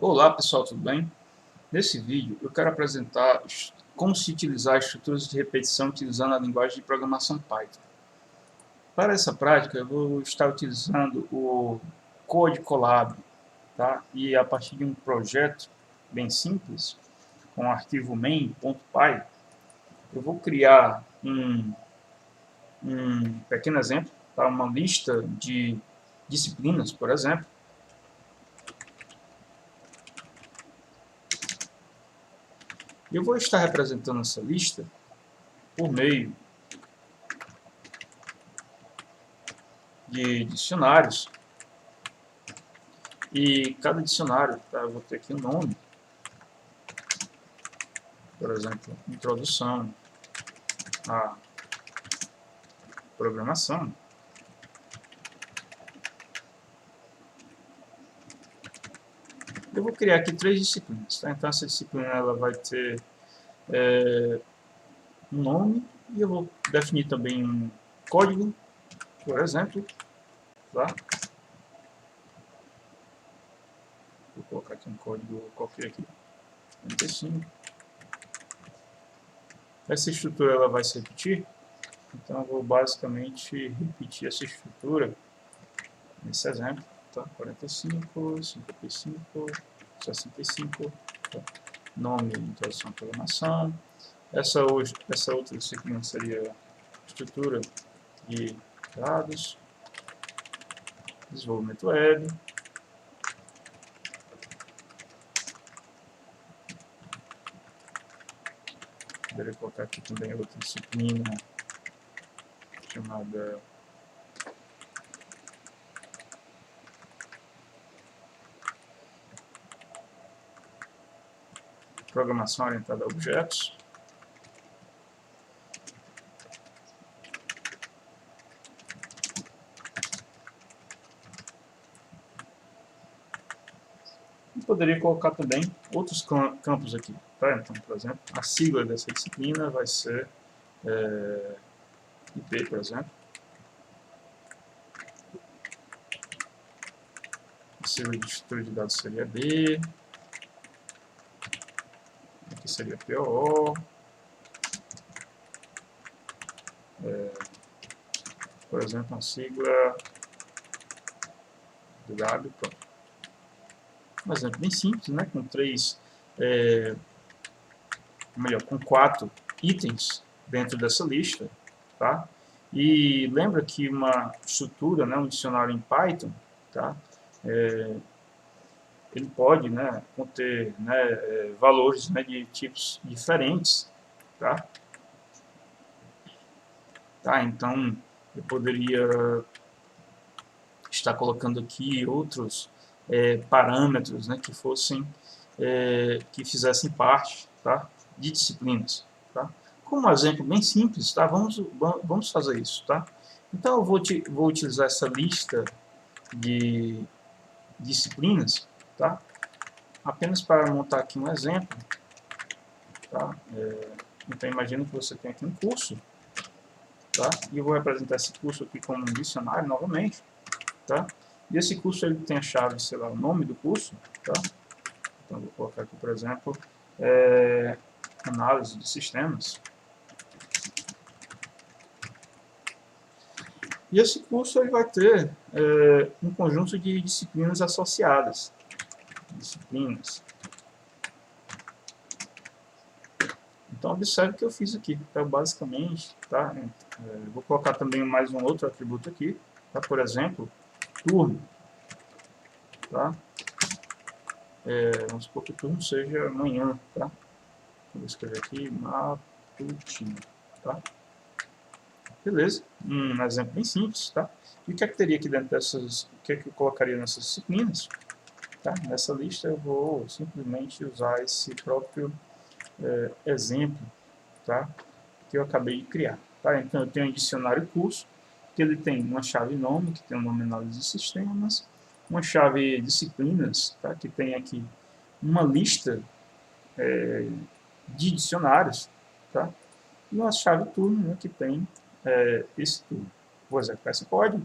Olá pessoal, tudo bem? Nesse vídeo eu quero apresentar como se utilizar estruturas de repetição utilizando a linguagem de programação Python. Para essa prática eu vou estar utilizando o Code Colab, tá? E a partir de um projeto bem simples, com o arquivo main.py, eu vou criar um pequeno exemplo, tá? Uma lista de disciplinas, por exemplo. Eu vou estar representando essa lista por meio de dicionários, e cada dicionário, tá, eu vou ter aqui um nome, por exemplo, introdução à programação. Eu vou criar aqui 3 disciplinas, tá? Então essa disciplina ela vai ter um nome, e eu vou definir também um código, por exemplo, tá? Vou colocar aqui um código qualquer aqui, 45. Essa estrutura ela vai se repetir, então eu vou basicamente repetir essa estrutura nesse exemplo, tá? 45, 55, 65, tá? Nome, introdução à programação. Essa outra disciplina seria estrutura de dados, desenvolvimento web. Poderia colocar aqui também outra disciplina chamada programação orientada a objetos. E poderia colocar também outros campos aqui, tá? Então, por exemplo, a sigla dessa disciplina vai ser IP, por exemplo. A sigla de estrutura de dados seria D. Aqui seria POO. Por exemplo, uma sigla do W. Pronto. Um exemplo bem simples, né? Com com 4 itens dentro dessa lista, tá? E lembra que uma estrutura, né, um dicionário em Python, tá? Ele pode, né, conter, né, valores, né, de tipos diferentes, tá? Então eu poderia estar colocando aqui outros parâmetros, né, que fossem que fizessem parte, tá, de disciplinas, tá? Como um exemplo bem simples, tá? Vamos fazer isso, tá? Então eu vou utilizar essa lista de disciplinas, tá? Apenas para montar aqui um exemplo, tá? Então imagina que você tem aqui um curso, tá? E eu vou representar esse curso aqui como um dicionário novamente, tá? E esse curso ele tem a chave, sei lá, o nome do curso, tá? Então eu vou colocar aqui, por exemplo, análise de sistemas. E esse curso ele vai ter um conjunto de disciplinas associadas. Então observe o que eu fiz aqui. Então, basicamente, tá? Vou colocar também mais um outro atributo aqui, tá? Por exemplo, turno. Tá? Vamos supor que o turno seja amanhã, tá? Vou escrever aqui matutino, tá? Beleza, um exemplo bem simples, tá? E o que é que teria aqui dentro dessas, o que é que eu colocaria nessas disciplinas? Tá? Nessa lista eu vou simplesmente usar esse próprio exemplo, tá? Que eu acabei de criar, tá? Então eu tenho um dicionário curso, que ele tem uma chave nome, que tem o nome análise de sistemas, uma chave disciplinas, tá? Que tem aqui uma lista de dicionários, tá? E uma chave turno, né, que tem esse turno. Vou executar esse código.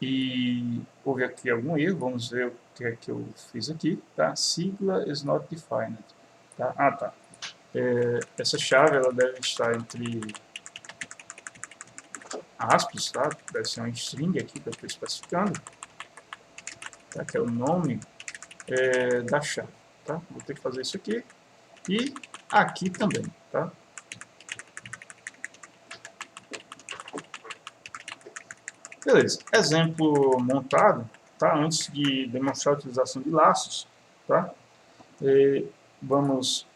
E houve aqui algum erro, vamos ver o que é que eu fiz aqui, tá? Sigla is not defined, tá? Ah, tá. Essa chave ela deve estar entre aspas, tá? Deve ser uma string aqui que eu estou especificando, tá? Que é o nome da chave, tá? Vou ter que fazer isso aqui e aqui também, tá? Beleza, exemplo montado, tá? Antes de demonstrar a utilização de laços, tá? Vamos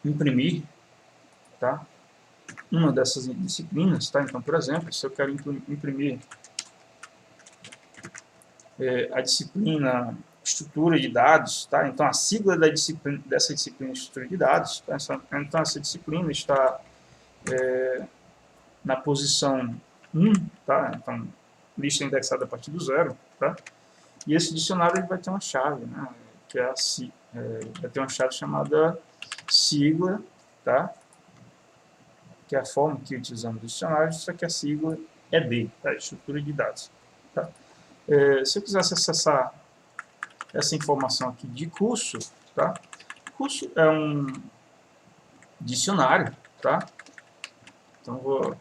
imprimir, tá? Uma dessas disciplinas, tá? Então, por exemplo, se eu quero imprimir a disciplina estrutura de dados, tá? Então a sigla dessa disciplina estrutura de dados, tá? Então essa disciplina está na posição 1, tá? Então lista indexada a partir do 0, tá? E esse dicionário ele vai ter uma chave, né? Que é vai ter uma chave chamada sigla, tá? Que é a forma que utilizamos o dicionário, só que a sigla é D, tá? Estrutura de dados, tá? Se eu quisesse acessar essa informação aqui de curso, tá? Curso é um dicionário, tá? Então vou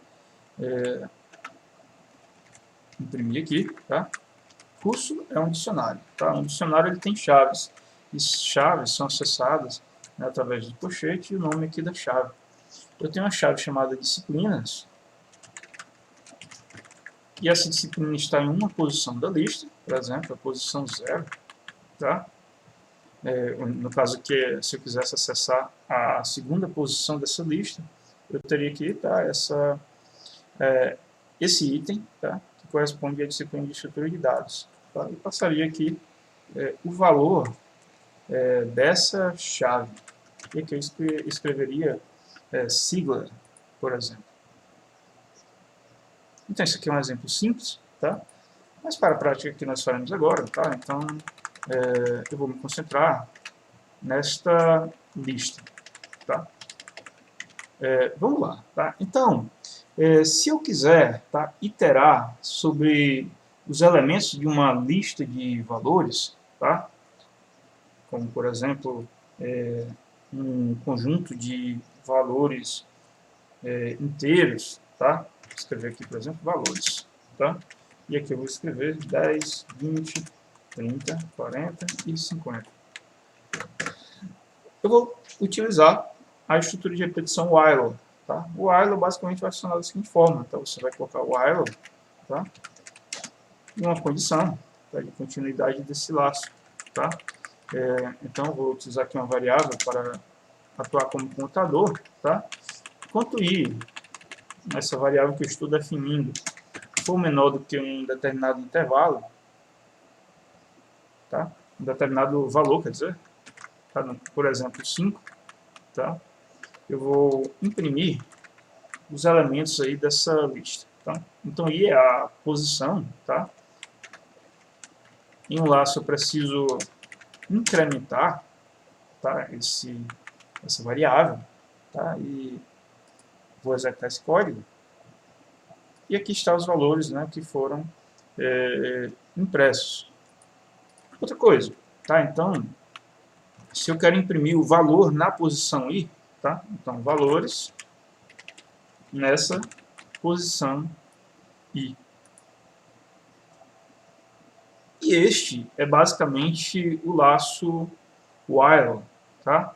imprimir aqui, tá? Curso é um dicionário, tá? Um dicionário ele tem chaves. E chaves são acessadas, né, através do pochete e o nome aqui da chave. Eu tenho uma chave chamada disciplinas. E essa disciplina está em uma posição da lista, por exemplo, a posição 0, tá? No caso aqui, se eu quisesse acessar a segunda posição dessa lista, eu teria que tá, esse item, tá, que corresponde à disciplina de estrutura de dados. Tá? E passaria aqui o valor dessa chave. E aqui eu escreveria sigla, por exemplo. Então, isso aqui é um exemplo simples, tá? Mas para a prática que nós faremos agora, tá? Então, eu vou me concentrar nesta lista, tá? Vamos lá, tá? Então, se eu quiser, tá, iterar sobre os elementos de uma lista de valores, tá? Como, por exemplo, um conjunto de valores inteiros, tá? Vou escrever aqui, por exemplo, valores, tá? E aqui eu vou escrever 10, 20, 30, 40 e 50. Eu vou utilizar a estrutura de repetição while, tá? O while basicamente vai funcionar da seguinte forma. Então você vai colocar o while, tá? E uma condição, tá? De continuidade desse laço, tá? Então eu vou utilizar aqui uma variável para atuar como contador, tá? Enquanto i, essa variável que eu estou definindo, for menor do que um determinado intervalo, tá? Um determinado valor, quer dizer, tá? Por exemplo, 5, tá? Eu vou imprimir os elementos aí dessa lista, tá? Então, i é a posição, tá? Em um laço eu preciso incrementar, tá? Essa variável, tá? E vou executar esse código. E aqui estão os valores, né, que foram impressos. Outra coisa, tá? Então, se eu quero imprimir o valor na posição i, tá? Então, valores nessa posição i. E este é basicamente o laço while, tá?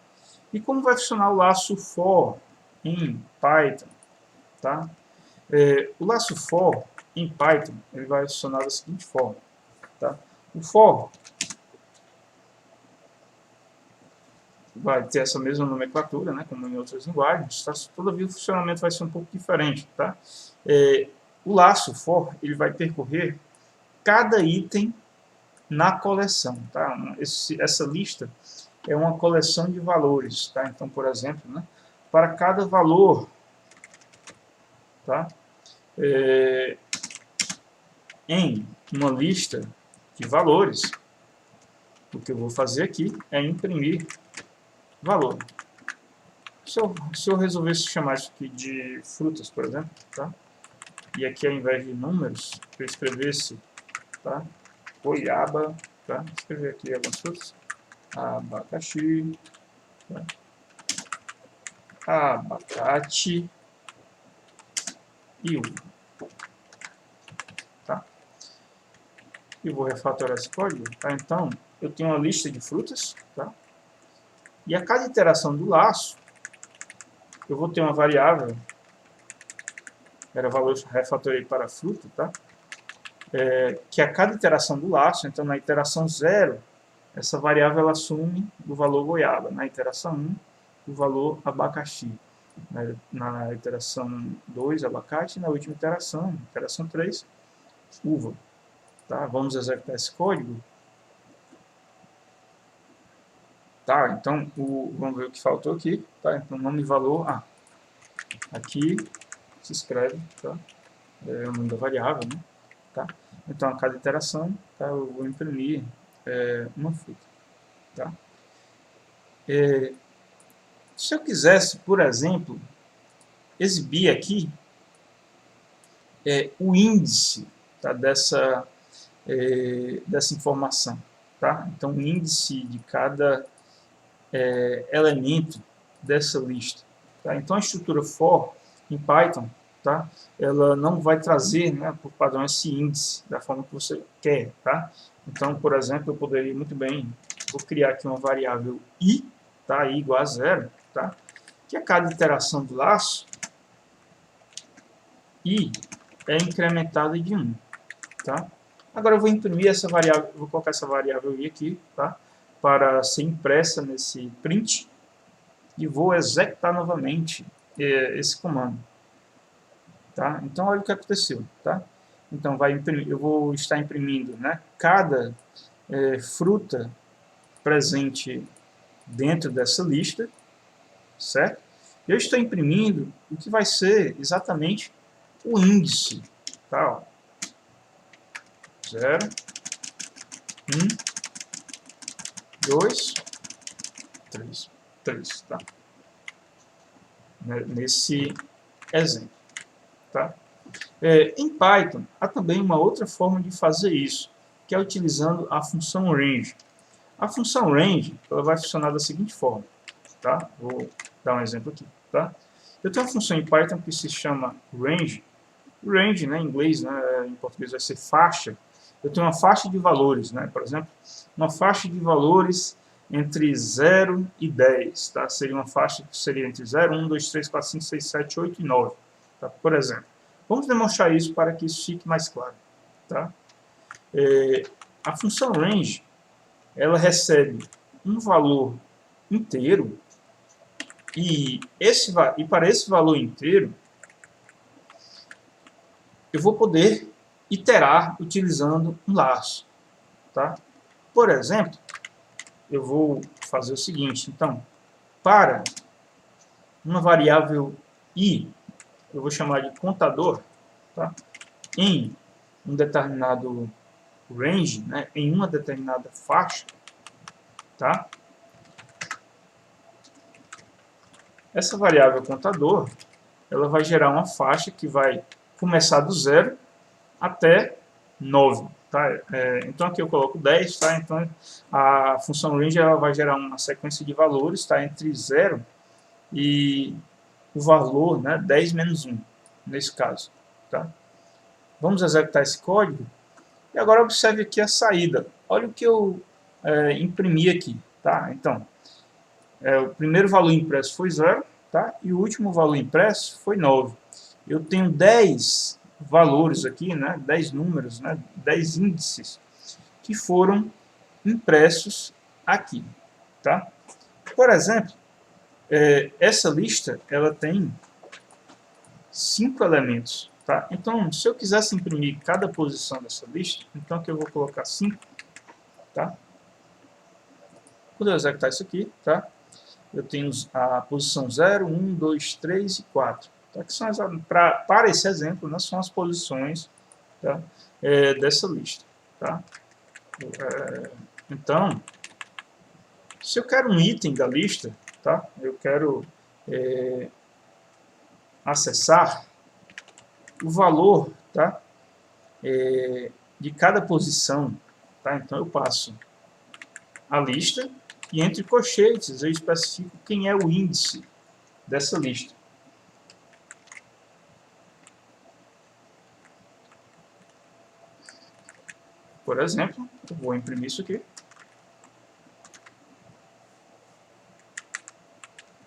E como vai funcionar o laço for em Python, tá? O laço for em Python ele vai funcionar da seguinte forma, tá? O for vai ter essa mesma nomenclatura, né, como em outras linguagens, tá? Todavia o funcionamento vai ser um pouco diferente, tá? O laço for ele vai percorrer cada item na coleção, tá? Essa lista é uma coleção de valores, tá? Então, por exemplo, né, para cada valor, tá? Em uma lista de valores, o que eu vou fazer aqui é imprimir valor. Se eu resolvesse chamar isso aqui de frutas, por exemplo, tá? E aqui ao invés de números, eu escrevesse tá? Goiaba, tá? Vou escrever aqui algumas frutas. Abacaxi, tá? Abacate e uva, tá? E vou refatorar esse código, tá? Então, eu tenho uma lista de frutas, tá? E a cada iteração do laço, eu vou ter uma variável, era valor refatorei para fruta, tá? Que a cada iteração do laço, então na iteração 0, essa variável ela assume o valor goiaba, na iteração 1, o valor abacaxi, na iteração 2, abacate, e na última iteração 3, uva. Tá? Vamos executar esse código. Tá, então, vamos ver o que faltou aqui. Tá? Então, nome e valor, aqui se escreve, tá? É o nome da variável, né? Tá? Então, a cada iteração, tá, eu vou imprimir uma fruta. Tá? Se eu quisesse, por exemplo, exibir aqui o índice, tá, dessa informação. Tá? Então, o índice de cada elemento dessa lista. Tá? Então, a estrutura for em Python, tá? Ela não vai trazer, né, por padrão, esse índice da forma que você quer. Tá? Então, por exemplo, eu poderia muito bem, vou criar aqui uma variável i, tá? I igual a 0, tá? Que a cada iteração do laço, i é incrementada de 1. Tá? Agora eu vou imprimir essa variável, vou colocar essa variável i aqui, tá? Para ser impressa nesse print, e vou executar novamente esse comando. Tá? Então, olha o que aconteceu. Tá? Então, eu vou estar imprimindo, né, cada fruta presente dentro dessa lista, certo? Eu estou imprimindo o que vai ser exatamente o índice. Tá? 0, 1, 2, 3, tá? Nesse exemplo. Tá? Em Python, há também uma outra forma de fazer isso, que é utilizando a função range. A função range ela vai funcionar da seguinte forma. Tá? Vou dar um exemplo aqui. Tá? Eu tenho uma função em Python que se chama range. Range, né, em inglês, né, em português vai ser faixa. Eu tenho uma faixa de valores, né, por exemplo, uma faixa de valores entre 0 e 10. Tá? Seria uma faixa que seria entre 0, 1, 2, 3, 4, 5, 6, 7, 8 e 9. Tá? Por exemplo. Vamos demonstrar isso para que isso fique mais claro. Tá? A função range ela recebe um valor inteiro e para esse valor inteiro eu vou poder iterar utilizando um laço. Tá? Por exemplo, eu vou fazer o seguinte. Então, para uma variável i, eu vou chamar de contador, tá? Em um determinado range, né, em uma determinada faixa, tá? Essa variável contador, ela vai gerar uma faixa que vai começar do 0 até 9. Tá? Então aqui eu coloco 10, tá? Então a função range ela vai gerar uma sequência de valores, tá? Entre 0 e o valor, né, 10 menos 1, nesse caso. Tá? Vamos executar esse código. E agora observe aqui a saída. Olha o que eu imprimi aqui. Tá? Então, o primeiro valor impresso foi 0, tá? E o último valor impresso foi 9. Eu tenho 10 valores aqui, né? 10 números, né? 10 índices que foram impressos aqui. Tá? Por exemplo, essa lista ela tem 5 elementos. Tá? Então, se eu quisesse imprimir cada posição dessa lista, então aqui eu vou colocar 5. Tá? Quando eu executar isso aqui, tá? Eu tenho a posição 0, 1, 2, 3 e 4. Tá? Que são para esse exemplo, né, são as posições, tá? Dessa lista. Tá? Então, se eu quero um item da lista, tá? Eu quero acessar o valor, tá? de cada posição, tá? Então eu passo a lista e entre colchetes eu especifico quem é o índice dessa lista. Por exemplo, eu vou imprimir isso aqui.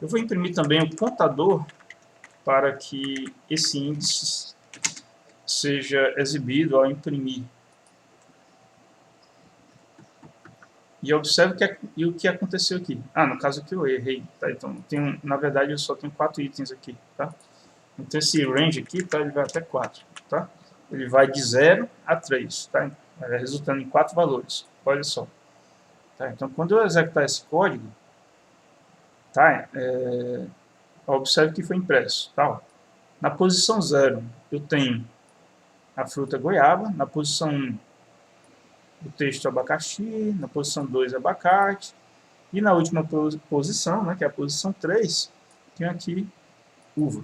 Eu vou imprimir também o contador para que esse índice seja exibido ao imprimir. E observe o que aconteceu aqui. No caso aqui eu errei. Tá? Então, na verdade, eu só tenho 4 itens aqui. Tá? Então, esse range aqui, tá? Ele vai até 4. Tá? Ele vai de 0 a 3, tá? Resultando em 4 valores. Olha só. Tá? Então, quando eu executar esse código, tá? Observe que foi impresso. Tá? Na posição 0, eu tenho a fruta goiaba. Na posição 1, o texto abacaxi. Na posição 2, abacate. E na última posição, né, que é a posição 3, tenho aqui uva.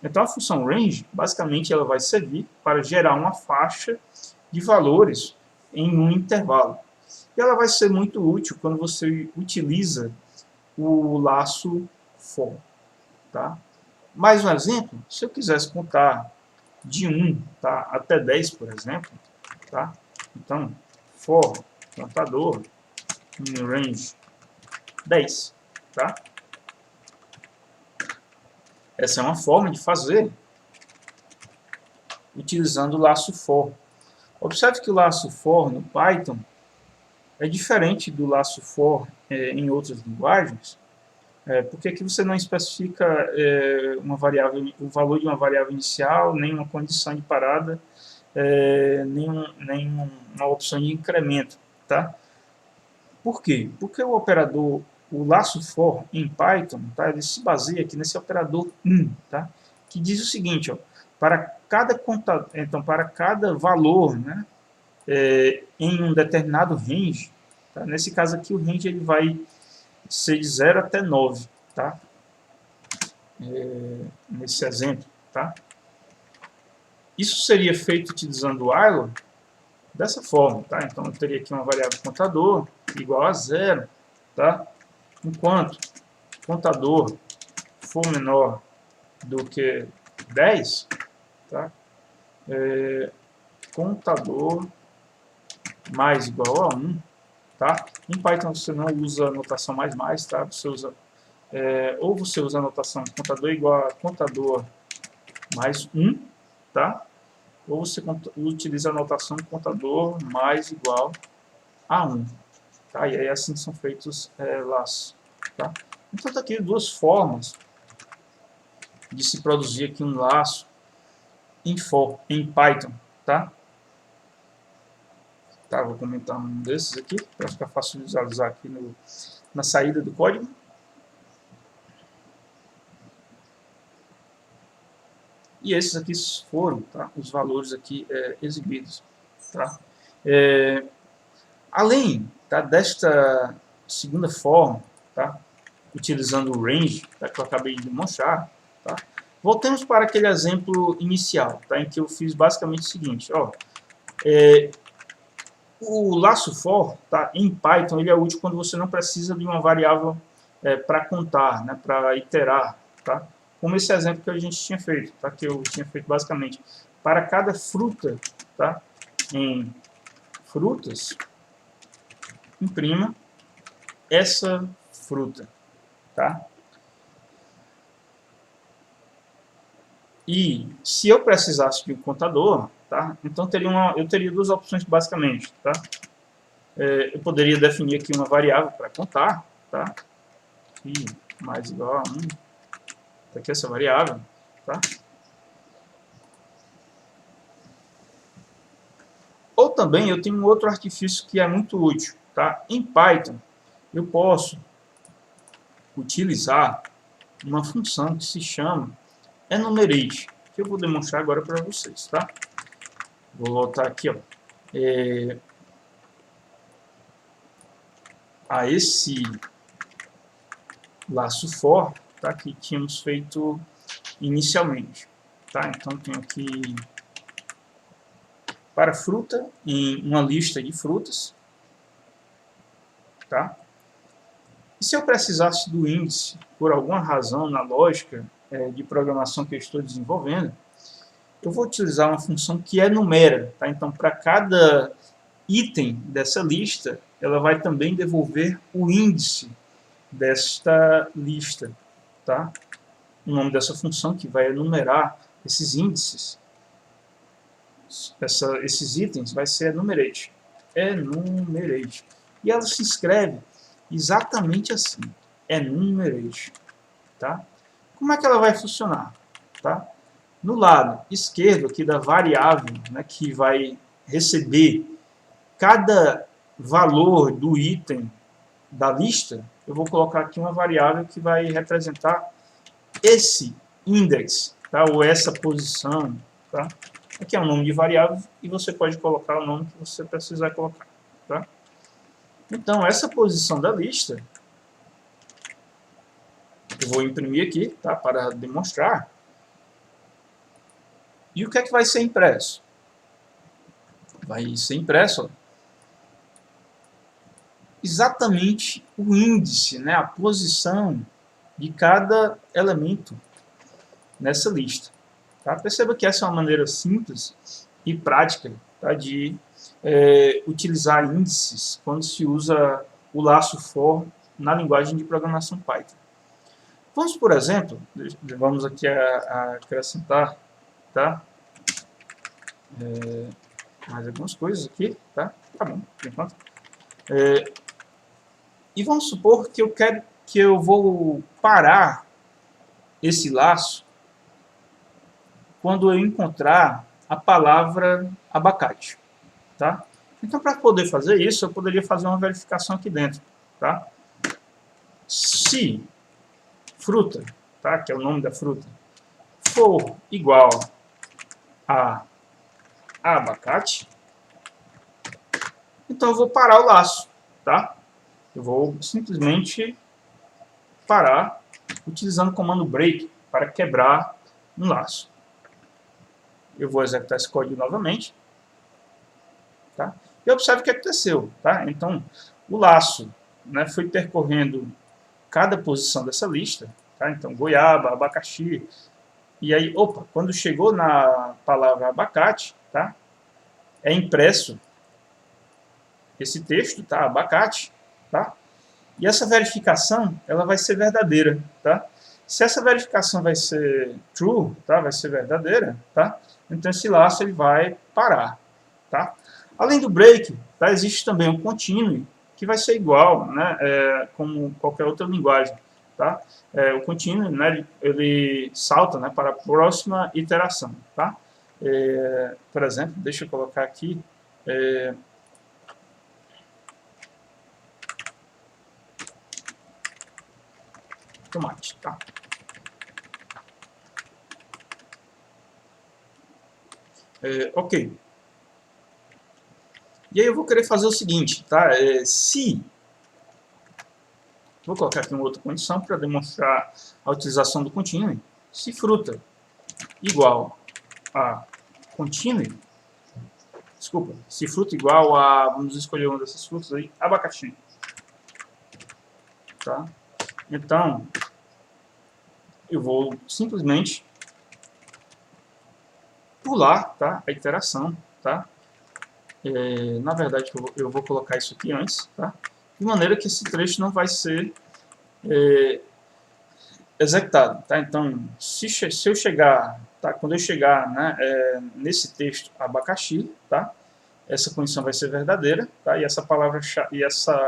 Então a função range, basicamente, ela vai servir para gerar uma faixa de valores em um intervalo. E ela vai ser muito útil quando você utiliza o laço for. Tá? Mais um exemplo, se eu quisesse contar de 1, tá, até 10, por exemplo, tá? Então, for contador em range 10, tá? Essa é uma forma de fazer utilizando o laço for. Observe que o laço for no Python é diferente do laço for em outras linguagens, porque aqui você não especifica uma variável, o valor de uma variável inicial, nem uma condição de parada, nem uma opção de incremento, tá? Por quê? Porque o operador, o laço for em Python, tá? Ele se baseia aqui nesse operador in, tá? Que diz o seguinte, ó, para cada valor, né, em um determinado range, tá? Nesse caso aqui o range ele vai ser de 0 até 9, tá? Nesse exemplo, tá? Isso seria feito utilizando o while dessa forma, tá? Então eu teria aqui uma variável contador igual a 0, tá? Enquanto contador for menor do que 10, tá? Contador mais igual a 1, tá? Em Python você não usa a notação mais, tá? Você usa, ou você usa a notação contador igual a contador mais 1, tá? Ou você utiliza a notação contador mais igual a 1. Tá? E aí assim são feitos laços. Tá? Então tá aqui duas formas de se produzir aqui um laço em Python. Tá? Vou comentar um desses aqui, para ficar fácil de visualizar aqui na saída do código. E esses aqui foram, tá, os valores aqui exibidos. Tá? Além, tá, desta segunda forma, tá, utilizando o range, tá, que eu acabei de demonstrar, tá, voltemos para aquele exemplo inicial, tá, em que eu fiz basicamente o seguinte. Ó, o laço for, tá, em Python, ele é útil quando você não precisa de uma variável para contar, né, para iterar, tá? Como esse exemplo que a gente tinha feito, tá? Que eu tinha feito basicamente para cada fruta, tá? Em frutas, imprima essa fruta, tá? E se eu precisasse de um contador, tá? Então eu teria duas opções basicamente, tá? Eu poderia definir aqui uma variável para contar, tá? E mais igual a 1, tá aqui essa variável, tá? Ou também eu tenho um outro artifício que é muito útil, tá? Em Python eu posso utilizar uma função que se chama enumerate, que eu vou demonstrar agora para vocês, tá? Vou voltar aqui, ó, a esse laço for, tá? Que tínhamos feito inicialmente, tá? Então tenho aqui para fruta em uma lista de frutas, tá? E se eu precisasse do índice, por alguma razão na lógica de programação que eu estou desenvolvendo, eu vou utilizar uma função que enumera, tá? Então, para cada item dessa lista, ela vai também devolver o índice desta lista, tá? O nome dessa função que vai enumerar esses índices, esses itens, vai ser enumerate. Enumerate. E ela se escreve exatamente assim, enumerate, tá? Como é que ela vai funcionar, tá? No lado esquerdo aqui da variável, né, que vai receber cada valor do item da lista, eu vou colocar aqui uma variável que vai representar esse index, tá? Ou essa posição, tá? Aqui é o nome de variável e você pode colocar o nome que você precisar colocar, tá? Então, essa posição da lista, eu vou imprimir aqui, tá? Para demonstrar. E o que é que vai ser impresso? Vai ser impresso, ó, exatamente o índice, né? A posição de cada elemento nessa lista. Tá? Perceba que essa é uma maneira simples e prática, tá, de utilizar índices quando se usa o laço for na linguagem de programação Python. Vamos, por exemplo, vamos aqui a acrescentar, tá? Mais algumas coisas aqui, tá? Tá bom, por enquanto. E vamos supor que eu vou parar esse laço quando eu encontrar a palavra abacate, tá? Então, para poder fazer isso, eu poderia fazer uma verificação aqui dentro, tá? Se fruta, tá? Que é o nome da fruta, for igual a abacate, então eu vou parar o laço, tá? Eu vou simplesmente parar utilizando o comando break para quebrar um laço. Eu vou executar esse código novamente, tá? E observe o que aconteceu, tá? Então, o laço, né, foi percorrendo cada posição dessa lista, tá? Então, goiaba, abacaxi, e aí, opa, quando chegou na palavra abacate, tá? É impresso esse texto, tá? Abacate, tá? E essa verificação, ela vai ser verdadeira, tá? Se essa verificação vai ser true, tá? Vai ser verdadeira, tá? Então esse laço ele vai parar, tá? Além do break, tá? Existe também o continue, que vai ser igual, né? Como qualquer outra linguagem, tá? O continue, né? Ele salta, né? Para a próxima iteração, tá? Por exemplo, deixa eu colocar aqui. Tomate, tá? Ok. E aí eu vou querer fazer o seguinte, tá? Vou colocar aqui uma outra condição para demonstrar a utilização do continue. Se fruta igual a continue, desculpa, se fruta igual a, vamos escolher uma dessas frutas aí, abacaxi, tá? Então, eu vou simplesmente pular, tá? A iteração, tá? Na verdade, eu vou colocar isso aqui antes, tá? De maneira que esse trecho não vai ser executado, tá? Então, se eu chegar, tá? Quando eu chegar, né, nesse texto abacaxi, tá? Essa condição vai ser verdadeira, tá? E essa palavra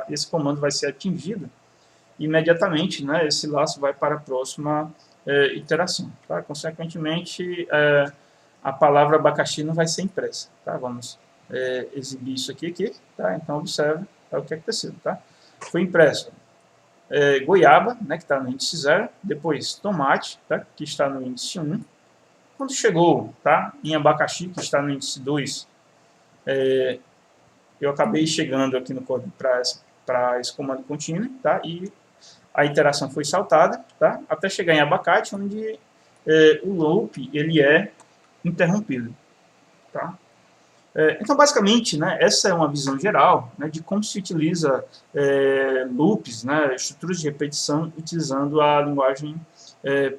esse comando vai ser atingido imediatamente, né? Esse laço vai para a próxima iteração, tá? Consequentemente, a palavra abacaxi não vai ser impressa, tá? Vamos exibir isso aqui, tá? Então observe, tá, o que aconteceu, tá? Foi impresso goiaba, né, que está no índice 0, depois tomate, tá, que está no índice 1. Quando chegou, tá, em abacaxi, que está no índice 2, eu acabei chegando aqui no código para esse comando continue, tá, e a iteração foi saltada, tá, até chegar em abacate, onde o loop ele é interrompido, tá. Então, basicamente, né, essa é uma visão geral, né, de como se utiliza loops, né, estruturas de repetição, utilizando a linguagem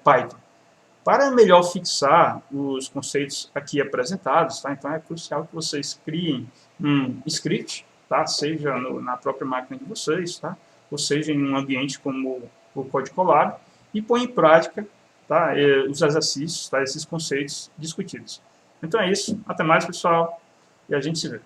Python. Para melhor fixar os conceitos aqui apresentados, tá? Então é crucial que vocês criem um script, tá? Seja na própria máquina de vocês, tá? Ou seja em um ambiente como o Code Colab, e põe em prática, tá? Os exercícios, tá? Esses conceitos discutidos. Então é isso, até mais pessoal, e a gente se vê.